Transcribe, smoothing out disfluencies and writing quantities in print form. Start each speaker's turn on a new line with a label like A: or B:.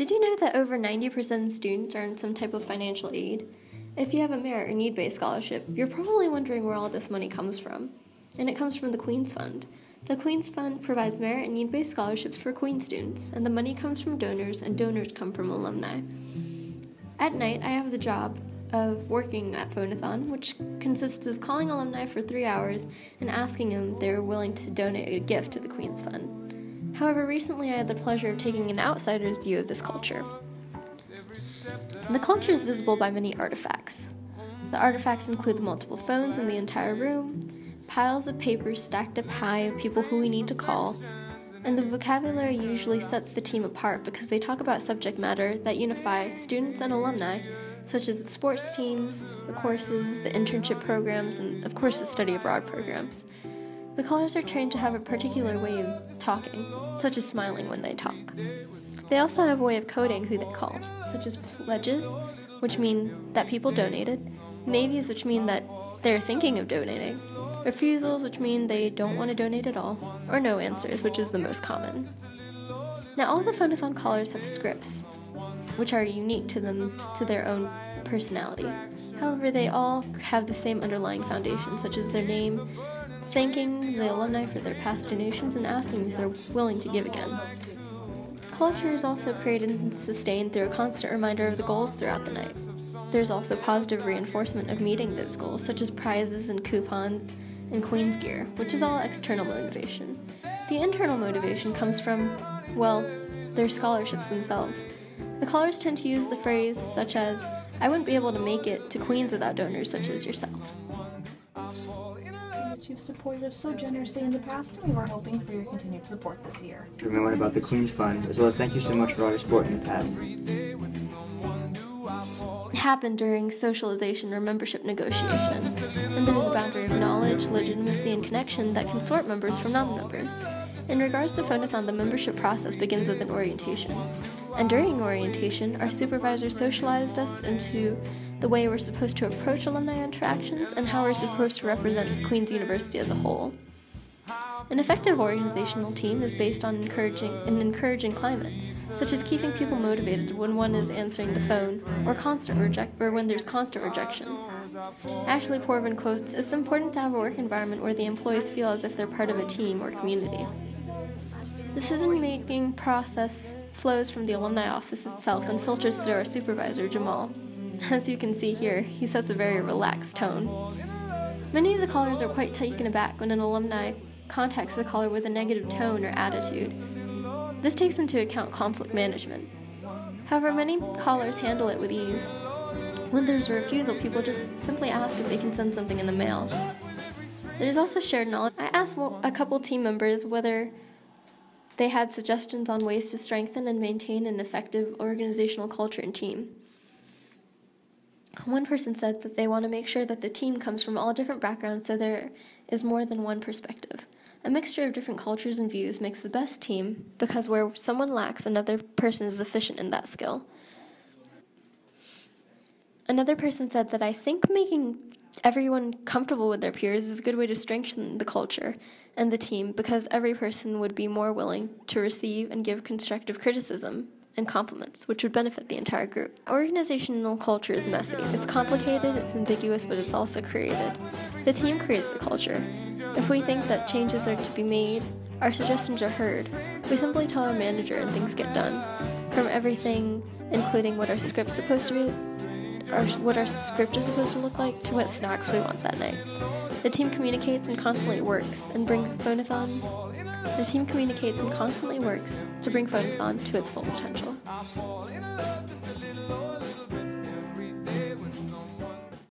A: Did you know that over 90% of students earn some type of financial aid? If you have a merit or need-based scholarship, you're probably wondering where all this money comes from. And it comes from the Queen's Fund. The Queen's Fund provides merit and need-based scholarships for Queen students, and the money comes from donors, and donors come from alumni. At night, I have the job of working at Phonathon, which consists of calling alumni for 3 hours and asking them if they're willing to donate a gift to the Queen's Fund. However, recently I had the pleasure of taking an outsider's view of this culture. The culture is visible by many artifacts. The artifacts include multiple phones in the entire room, piles of papers stacked up high of people who we need to call, and the vocabulary usually sets the team apart because they talk about subject matter that unify students and alumni, such as the sports teams, the courses, the internship programs, and of course the study abroad programs. The callers are trained to have a particular way of talking, such as smiling when they talk. They also have a way of coding who they call, such as pledges, which mean that people donated, maybes, which mean that they're thinking of donating, refusals, which mean they don't want to donate at all, or no answers, which is the most common. Now, all the Phonathon callers have scripts, which are unique to them, to their own personality. However, they all have the same underlying foundation, such as their name, thanking the alumni for their past donations, and asking if they're willing to give again. Culture is also created and sustained through a constant reminder of the goals throughout the night. There's also positive reinforcement of meeting those goals, such as prizes and coupons and Queen's gear, which is all external motivation. The internal motivation comes from, well, their scholarships themselves. The callers tend to use the phrase such as, "I wouldn't be able to make it to Queens without donors such as yourself."
B: You've supported us so generously in the past, and we are hoping for your continued support this year.
C: Remember about the Queen's Fund, as well as thank you so much for all your support in the past.
A: It happened during socialization or membership negotiation, and there is a boundary of knowledge, legitimacy, and connection that can sort members from non-members. In regards to Phonathon, the membership process begins with an orientation. And during orientation, our supervisor socialized us into the way we're supposed to approach alumni interactions and how we're supposed to represent Queen's University as a whole. An effective organizational team is based on an encouraging climate, such as keeping people motivated when one is answering the phone, or when there's constant rejection. Ashley Porvin quotes, "It's important to have a work environment where the employees feel as if they're part of a team or community." The decision-making process flows from the alumni office itself and filters through our supervisor, Jamal. As you can see here, he sets a very relaxed tone. Many of the callers are quite taken aback when an alumni contacts the caller with a negative tone or attitude. This takes into account conflict management. However, many callers handle it with ease. When there's a refusal, people just simply ask if they can send something in the mail. There's also shared knowledge. I asked a couple team members whether they had suggestions on ways to strengthen and maintain an effective organizational culture and team. One person said that they want to make sure that the team comes from all different backgrounds so there is more than one perspective. A mixture of different cultures and views makes the best team because where someone lacks, another person is efficient in that skill. Another person said that I think making everyone comfortable with their peers is a good way to strengthen the culture and the team because every person would be more willing to receive and give constructive criticism and compliments, which would benefit the entire group. Organizational culture is messy. It's complicated, it's ambiguous, but it's also created. The team creates the culture. If we think that changes are to be made, our suggestions are heard. We simply tell our manager and things get done. From everything, including what our script is supposed to look like, to what snacks we want that night. The team communicates and constantly works to bring Phonathon to its full potential.